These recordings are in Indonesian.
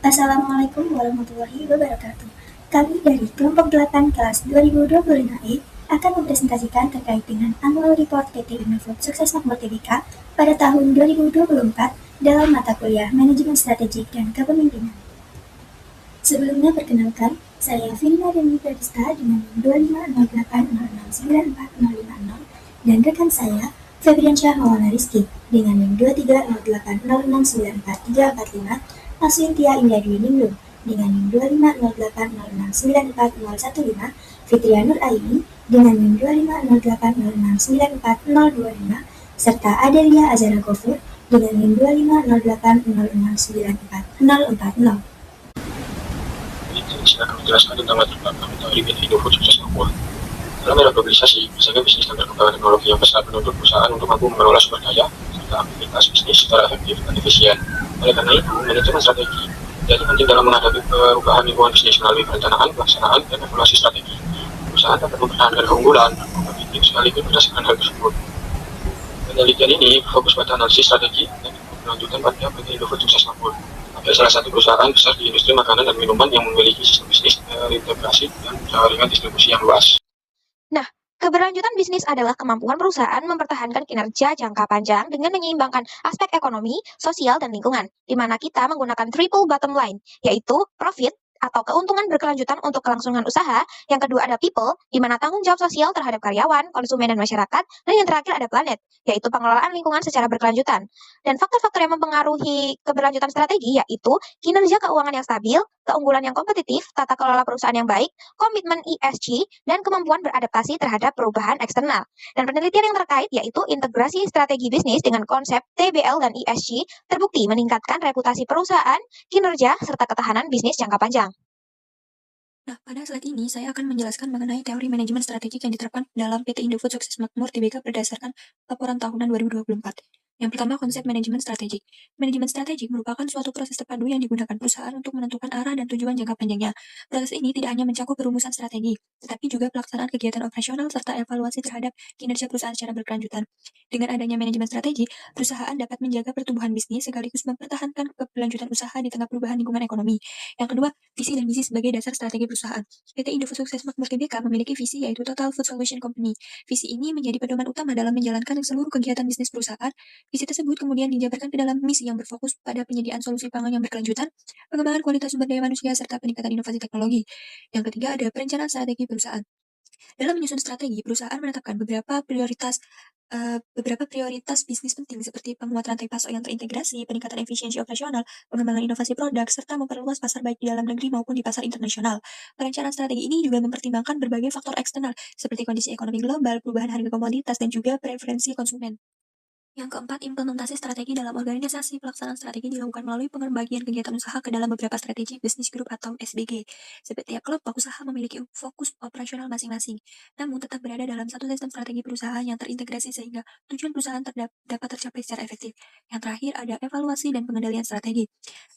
Assalamualaikum warahmatullahi wabarakatuh. Kami dari kelompok 8 kelas 2025E akan mempresentasikan terkait dengan Annual Report PT Indofood Sukses Makmur Tbk pada tahun 2024 dalam mata kuliah Manajemen Strategik dan Kepemimpinan. Sebelumnya perkenalkan, saya Vina Deni Pradista dengan 2508069405 dan rekan saya Febriansyah Maulana Rizky dengan 230806944345, Aswintia Indah Dwi Ningrum dengan 250806940115, Fitria Nur Aini dengan 2508069402, serta Adelia Azara Gofur dengan 2508069440. Saya akan menjelaskan tentang latar belakang teori PT Indofood Sukses Makmur. Dalam era globalisasi, berbagai bisnis dan perkembangan teknologi yang pesat menuntut perusahaan untuk mampu mengelola sumber daya serta aktivitas bisnis secara efektif dan efisien. Oleh karena itu, manajemen strategi jadi penting dalam menghadapi perubahan lingkungan bisnis melalui perencanaan, pelaksanaan, dan evaluasi strategi. Perusahaan dapat mempertahankan keunggulan dan kompetitif sekaligus berdasarkan hal tersebut. Penelitian ini fokus pada analisis strategi dan berkelanjutan pada PT Indofood Sukses Makmur. Salah satu perusahaan besar di industri makanan dan minuman yang memiliki sistem bisnis terintegrasi dan jaringan distribusi yang luas. Nah, keberlanjutan bisnis adalah kemampuan perusahaan mempertahankan kinerja jangka panjang dengan menyeimbangkan aspek ekonomi, sosial, dan lingkungan, di mana kita menggunakan triple bottom line, yaitu profit atau keuntungan berkelanjutan untuk kelangsungan usaha. Yang kedua ada people, di mana tanggung jawab sosial terhadap karyawan, konsumen, dan masyarakat. Dan yang terakhir ada planet, yaitu pengelolaan lingkungan secara berkelanjutan. Dan faktor-faktor yang mempengaruhi keberlanjutan strategi yaitu kinerja keuangan yang stabil, keunggulan yang kompetitif, tata kelola perusahaan yang baik, komitmen ESG, dan kemampuan beradaptasi terhadap perubahan eksternal. Dan penelitian yang terkait yaitu integrasi strategi bisnis dengan konsep TBL dan ESG terbukti meningkatkan reputasi perusahaan, kinerja, serta ketahanan bisnis jangka panjang. Nah, pada slide ini saya akan menjelaskan mengenai teori manajemen strategik yang diterapkan dalam PT Indofood Sukses Makmur Tbk berdasarkan laporan tahunan 2024. Yang pertama, konsep manajemen strategik. Manajemen strategik merupakan suatu proses terpadu yang digunakan perusahaan untuk menentukan arah dan tujuan jangka panjangnya. Proses ini tidak hanya mencakup perumusan strategi, tetapi juga pelaksanaan kegiatan operasional serta evaluasi terhadap kinerja perusahaan secara berkelanjutan. Dengan adanya manajemen strategi, perusahaan dapat menjaga pertumbuhan bisnis sekaligus mempertahankan keberlanjutan usaha di tengah perubahan lingkungan ekonomi. Yang kedua, visi dan misi sebagai dasar strategi perusahaan. PT Indofood Sukses Makmur Tbk memiliki visi yaitu Total Food Solution Company. Visi ini menjadi pedoman utama dalam menjalankan seluruh kegiatan bisnis perusahaan. Visi tersebut kemudian dijabarkan ke dalam misi yang berfokus pada penyediaan solusi pangan yang berkelanjutan, pengembangan kualitas sumber daya manusia, serta peningkatan inovasi teknologi. Yang ketiga ada perencanaan strategi perusahaan. Dalam menyusun strategi, perusahaan menetapkan beberapa prioritas bisnis penting seperti penguatan rantai pasok yang terintegrasi, peningkatan efisiensi operasional, pengembangan inovasi produk, serta memperluas pasar baik di dalam negeri maupun di pasar internasional. Perencanaan strategi ini juga mempertimbangkan berbagai faktor eksternal seperti kondisi ekonomi global, perubahan harga komoditas, dan juga preferensi konsumen. Yang keempat, implementasi strategi dalam organisasi. Pelaksanaan strategi dilakukan melalui pembagian kegiatan usaha ke dalam beberapa strategi bisnis group atau SBG. Setiap kelompok usaha memiliki fokus operasional masing-masing, namun tetap berada dalam satu sistem strategi perusahaan yang terintegrasi sehingga tujuan perusahaan dapat tercapai secara efektif. Yang terakhir ada evaluasi dan pengendalian strategi.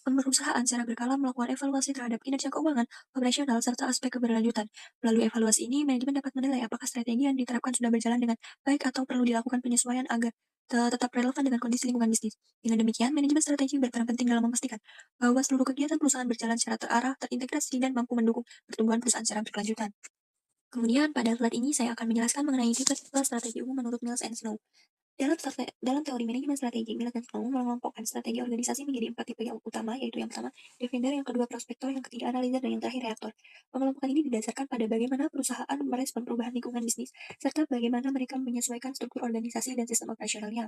Perusahaan secara berkala melakukan evaluasi terhadap kinerja keuangan, operasional, serta aspek keberlanjutan. Melalui evaluasi ini, manajemen dapat menilai apakah strategi yang diterapkan sudah berjalan dengan baik atau perlu dilakukan penyesuaian agar tetap relevan dengan kondisi lingkungan bisnis. Dengan demikian, manajemen strategi berperan penting dalam memastikan bahwa seluruh kegiatan perusahaan berjalan secara terarah, terintegrasi, dan mampu mendukung pertumbuhan perusahaan secara berkelanjutan. Kemudian, pada slide ini saya akan menjelaskan mengenai tipe-tipe strategi umum menurut Mills and Snow. Dalam teori manajemen strategi, Mills and Snow mengelompokkan strategi organisasi menjadi 4 tipe yang utama, yaitu yang pertama, defender, yang kedua, prospektor, yang ketiga, analizer, dan yang terakhir, reaktor. Pengelompokan ini didasarkan pada bagaimana perusahaan merespon perubahan lingkungan bisnis, serta bagaimana mereka menyesuaikan struktur organisasi dan sistem operasionalnya.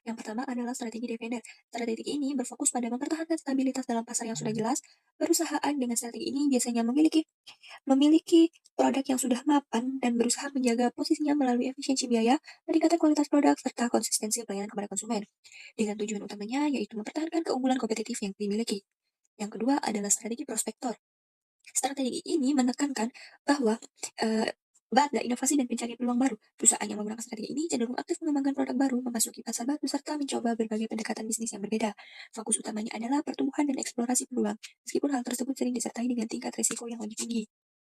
Yang pertama adalah strategi defender. Strategi ini berfokus pada mempertahankan stabilitas dalam pasar yang sudah jelas. Perusahaan dengan strategi ini biasanya memiliki produk yang sudah mapan dan berusaha menjaga posisinya melalui efisiensi biaya, meningkatkan kualitas produk, serta konsistensi pelayanan kepada konsumen. Dengan tujuan utamanya yaitu mempertahankan keunggulan kompetitif yang dimiliki. Yang kedua adalah strategi prospektor. Strategi ini menekankan bahwa ada inovasi dan pencari peluang baru. Perusahaan yang menggunakan strategi ini cenderung aktif mengembangkan produk baru, memasuki pasar baru, serta mencoba berbagai pendekatan bisnis yang berbeda. Fokus utamanya adalah pertumbuhan dan eksplorasi peluang, meskipun hal tersebut sering disertai dengan tingkat risiko yang lebih tinggi.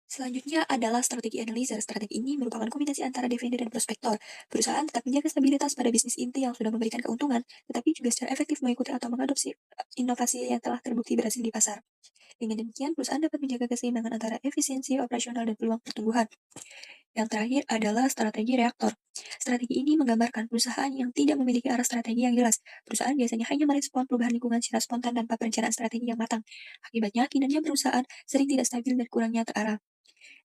Selanjutnya adalah strategi analyzer. Strategi ini merupakan kombinasi antara defender dan prospektor. Perusahaan tetap menjaga stabilitas pada bisnis inti yang sudah memberikan keuntungan, tetapi juga secara efektif mengikuti atau mengadopsi inovasi yang telah terbukti berhasil di pasar. Dengan demikian, perusahaan dapat menjaga keseimbangan antara efisiensi operasional dan peluang pertumbuhan. Yang terakhir adalah strategi reaktor. Strategi ini menggambarkan perusahaan yang tidak memiliki arah strategi yang jelas. Perusahaan biasanya hanya merespon perubahan lingkungan secara spontan tanpa perencanaan strategi yang matang. Akibatnya, kinerja perusahaan sering tidak stabil dan kurangnya terarah.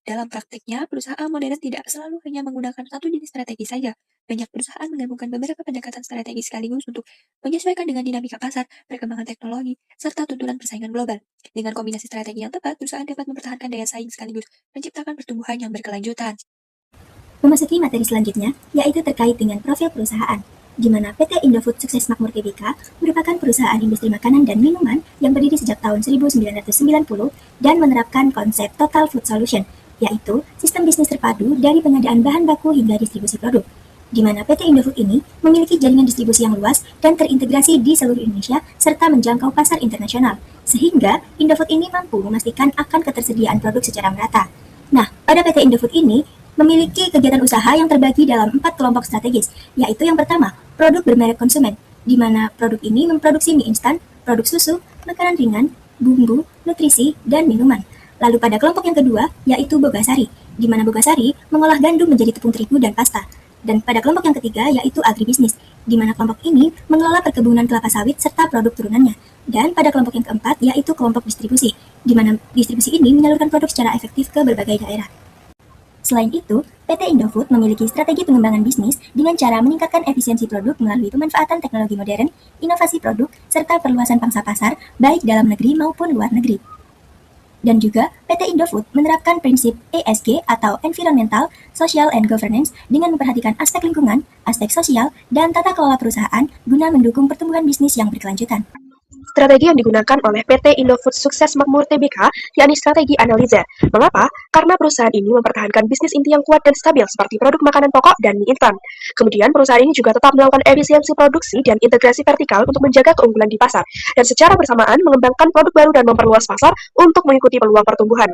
Dalam praktiknya, perusahaan modern tidak selalu hanya menggunakan satu jenis strategi saja. Banyak perusahaan menggabungkan beberapa pendekatan strategi sekaligus untuk menyesuaikan dengan dinamika pasar, perkembangan teknologi, serta tuntunan persaingan global. Dengan kombinasi strategi yang tepat, perusahaan dapat mempertahankan daya saing sekaligus menciptakan pertumbuhan yang berkelanjutan. Memasuki materi selanjutnya, yaitu terkait dengan profil perusahaan, di mana PT Indofood Sukses Makmur Tbk merupakan perusahaan industri makanan dan minuman yang berdiri sejak tahun 1990 dan menerapkan konsep Total Food Solution, yaitu sistem bisnis terpadu dari pengadaan bahan baku hingga distribusi produk, di mana PT Indofood ini memiliki jaringan distribusi yang luas dan terintegrasi di seluruh Indonesia serta menjangkau pasar internasional, sehingga Indofood ini mampu memastikan akan ketersediaan produk secara merata. Nah, pada PT Indofood ini memiliki kegiatan usaha yang terbagi dalam 4 kelompok strategis, yaitu yang pertama, produk bermerek konsumen, di mana produk ini memproduksi mie instan, produk susu, makanan ringan, bumbu, nutrisi, dan minuman. Lalu pada kelompok yang kedua, yaitu Bogasari, di mana Bogasari mengolah gandum menjadi tepung terigu dan pasta. Dan pada kelompok yang ketiga, yaitu agribisnis, di mana kelompok ini mengelola perkebunan kelapa sawit serta produk turunannya. Dan pada kelompok yang keempat, yaitu kelompok distribusi, di mana distribusi ini menyalurkan produk secara efektif ke berbagai daerah. Selain itu, PT Indofood memiliki strategi pengembangan bisnis dengan cara meningkatkan efisiensi produk melalui pemanfaatan teknologi modern, inovasi produk, serta perluasan pangsa pasar baik dalam negeri maupun luar negeri. Dan juga, PT Indofood menerapkan prinsip ESG atau Environmental, Social, and Governance dengan memperhatikan aspek lingkungan, aspek sosial, dan tata kelola perusahaan guna mendukung pertumbuhan bisnis yang berkelanjutan. Strategi yang digunakan oleh PT Indofood Sukses Makmur Tbk yakni strategi analiza. Mengapa? Karena perusahaan ini mempertahankan bisnis inti yang kuat dan stabil seperti produk makanan pokok dan mie instan. Kemudian perusahaan ini juga tetap melakukan efisiensi produksi dan integrasi vertikal untuk menjaga keunggulan di pasar dan secara bersamaan mengembangkan produk baru dan memperluas pasar untuk mengikuti peluang pertumbuhan.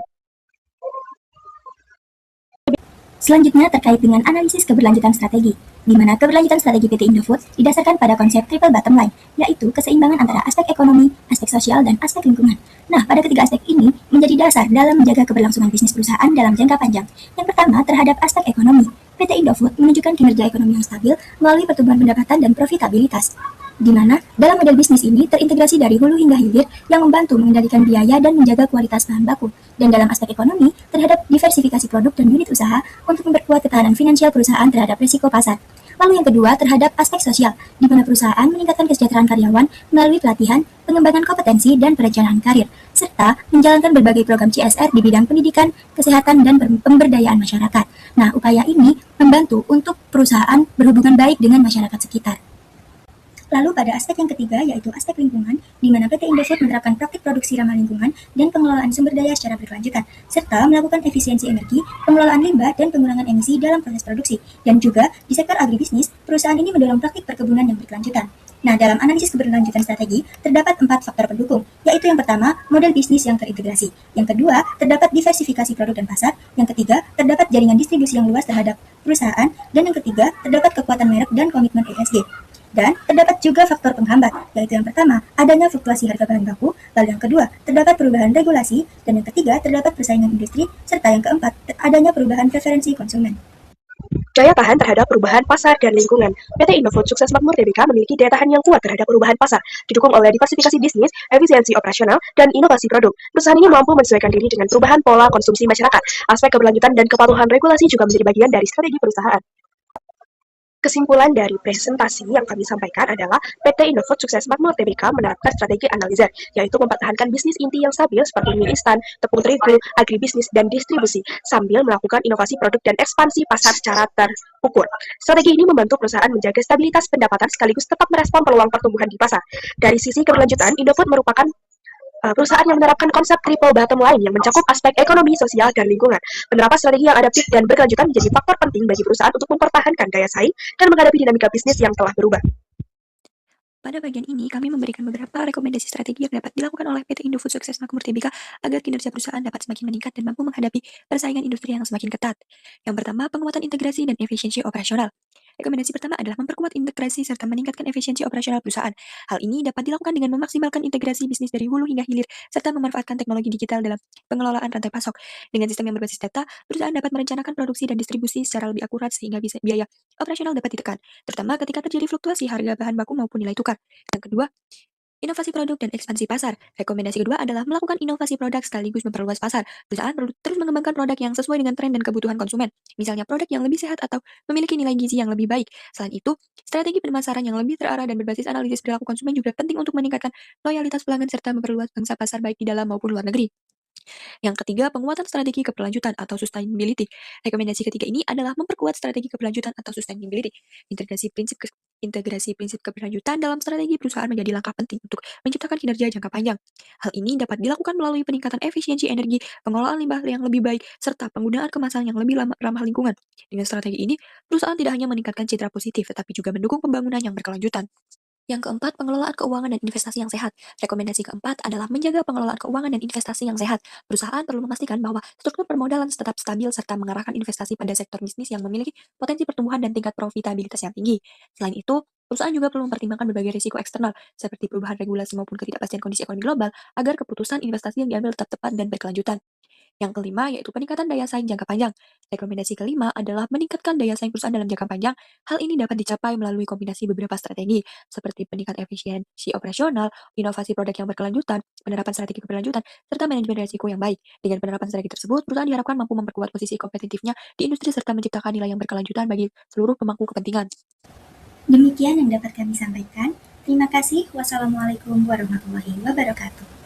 Selanjutnya terkait dengan analisis keberlanjutan strategi, di mana keberlanjutan strategi PT Indofood didasarkan pada konsep triple bottom line, yaitu keseimbangan antara aspek ekonomi, aspek sosial, dan aspek lingkungan. Nah, pada ketiga aspek ini menjadi dasar dalam menjaga keberlangsungan bisnis perusahaan dalam jangka panjang. Yang pertama, terhadap aspek ekonomi. PT Indofood menunjukkan kinerja ekonomi yang stabil melalui pertumbuhan pendapatan dan profitabilitas, di mana dalam model bisnis ini terintegrasi dari hulu hingga hilir yang membantu mengendalikan biaya dan menjaga kualitas bahan baku. Dan dalam aspek ekonomi, terhadap diversifikasi produk dan unit usaha untuk memperkuat ketahanan finansial perusahaan terhadap risiko pasar. Lalu yang kedua, terhadap aspek sosial, di mana perusahaan meningkatkan kesejahteraan karyawan melalui pelatihan, pengembangan kompetensi, dan perencanaan karir, serta menjalankan berbagai program CSR di bidang pendidikan, kesehatan, dan pemberdayaan masyarakat. Nah, upaya ini membantu untuk perusahaan berhubungan baik dengan masyarakat sekitar. Lalu pada aspek yang ketiga, yaitu aspek lingkungan, di mana PT Indofood menerapkan praktik produksi ramah lingkungan dan pengelolaan sumber daya secara berkelanjutan, serta melakukan efisiensi energi, pengelolaan limbah, dan pengurangan emisi dalam proses produksi. Dan juga di sektor agribisnis, perusahaan ini mendorong praktik perkebunan yang berkelanjutan. Nah, dalam analisis keberlanjutan strategi, terdapat 4 faktor pendukung, yaitu yang pertama, model bisnis yang terintegrasi. Yang kedua, terdapat diversifikasi produk dan pasar. Yang ketiga, terdapat jaringan distribusi yang luas terhadap perusahaan. Dan yang ketiga, terdapat kekuatan merek dan komitmen ESG. Dan terdapat juga faktor penghambat, yaitu yang pertama, adanya fluktuasi harga bahan baku, lalu yang kedua, terdapat perubahan regulasi, dan yang ketiga, terdapat persaingan industri, serta yang keempat, adanya perubahan preferensi konsumen. Daya tahan terhadap perubahan pasar dan lingkungan. PT Indofood Sukses Makmur Tbk memiliki daya tahan yang kuat terhadap perubahan pasar, didukung oleh diversifikasi bisnis, efisiensi operasional, dan inovasi produk. Perusahaan ini mampu menyesuaikan diri dengan perubahan pola konsumsi masyarakat. Aspek keberlanjutan dan kepatuhan regulasi juga menjadi bagian dari strategi perusahaan. Kesimpulan dari presentasi yang kami sampaikan adalah PT Indofood Sukses Makmur Tbk menerapkan strategi analiza, yaitu mempertahankan bisnis inti yang stabil seperti mie instan, tepung terigu, agribisnis, dan distribusi, sambil melakukan inovasi produk dan ekspansi pasar secara terukur. Strategi ini membantu perusahaan menjaga stabilitas pendapatan sekaligus tetap merespon peluang pertumbuhan di pasar. Dari sisi keberlanjutan, Indofood merupakan perusahaan yang menerapkan konsep triple bottom line yang mencakup aspek ekonomi, sosial, dan lingkungan. Penerapan strategi yang adaptif dan berkelanjutan menjadi faktor penting bagi perusahaan untuk mempertahankan daya saing dan menghadapi dinamika bisnis yang telah berubah. Pada bagian ini, kami memberikan beberapa rekomendasi strategi yang dapat dilakukan oleh PT Indofood Sukses Makmur Tbk agar kinerja perusahaan dapat semakin meningkat dan mampu menghadapi persaingan industri yang semakin ketat. Yang pertama, penguatan integrasi dan efisiensi operasional. Rekomendasi pertama adalah memperkuat integrasi serta meningkatkan efisiensi operasional perusahaan. Hal ini dapat dilakukan dengan memaksimalkan integrasi bisnis dari hulu hingga hilir, serta memanfaatkan teknologi digital dalam pengelolaan rantai pasok. Dengan sistem yang berbasis data, perusahaan dapat merencanakan produksi dan distribusi secara lebih akurat sehingga biaya operasional dapat ditekan, terutama ketika terjadi fluktuasi harga bahan baku maupun nilai tukar. Yang kedua, inovasi produk dan ekspansi pasar. Rekomendasi kedua adalah melakukan inovasi produk sekaligus memperluas pasar. Perusahaan perlu terus mengembangkan produk yang sesuai dengan tren dan kebutuhan konsumen. Misalnya produk yang lebih sehat atau memiliki nilai gizi yang lebih baik. Selain itu, strategi pemasaran yang lebih terarah dan berbasis analisis perilaku konsumen juga penting untuk meningkatkan loyalitas pelanggan serta memperluas bangsa pasar baik di dalam maupun luar negeri. Yang ketiga, penguatan strategi keberlanjutan atau sustainability. Rekomendasi ketiga ini adalah memperkuat strategi keberlanjutan atau sustainability. Integrasi prinsip keberlanjutan dalam strategi perusahaan menjadi langkah penting untuk menciptakan kinerja jangka panjang. Hal ini dapat dilakukan melalui peningkatan efisiensi energi, pengelolaan limbah yang lebih baik, serta penggunaan kemasan yang lebih ramah lingkungan. Dengan strategi ini, perusahaan tidak hanya meningkatkan citra positif, tetapi juga mendukung pembangunan yang berkelanjutan. Yang keempat, pengelolaan keuangan dan investasi yang sehat. Rekomendasi keempat adalah menjaga pengelolaan keuangan dan investasi yang sehat. Perusahaan perlu memastikan bahwa struktur permodalan tetap stabil serta mengarahkan investasi pada sektor bisnis yang memiliki potensi pertumbuhan dan tingkat profitabilitas yang tinggi. Selain itu, perusahaan juga perlu mempertimbangkan berbagai risiko eksternal, seperti perubahan regulasi maupun ketidakpastian kondisi ekonomi global, agar keputusan investasi yang diambil tetap tepat dan berkelanjutan. Yang kelima, yaitu peningkatan daya saing jangka panjang. Rekomendasi kelima adalah meningkatkan daya saing perusahaan dalam jangka panjang. Hal ini dapat dicapai melalui kombinasi beberapa strategi, seperti peningkatan efisiensi operasional, inovasi produk yang berkelanjutan, penerapan strategi keberlanjutan, serta manajemen risiko yang baik. Dengan penerapan strategi tersebut, perusahaan diharapkan mampu memperkuat posisi kompetitifnya di industri serta menciptakan nilai yang berkelanjutan bagi seluruh pemangku kepentingan. Demikian yang dapat kami sampaikan. Terima kasih. Wassalamualaikum warahmatullahi wabarakatuh.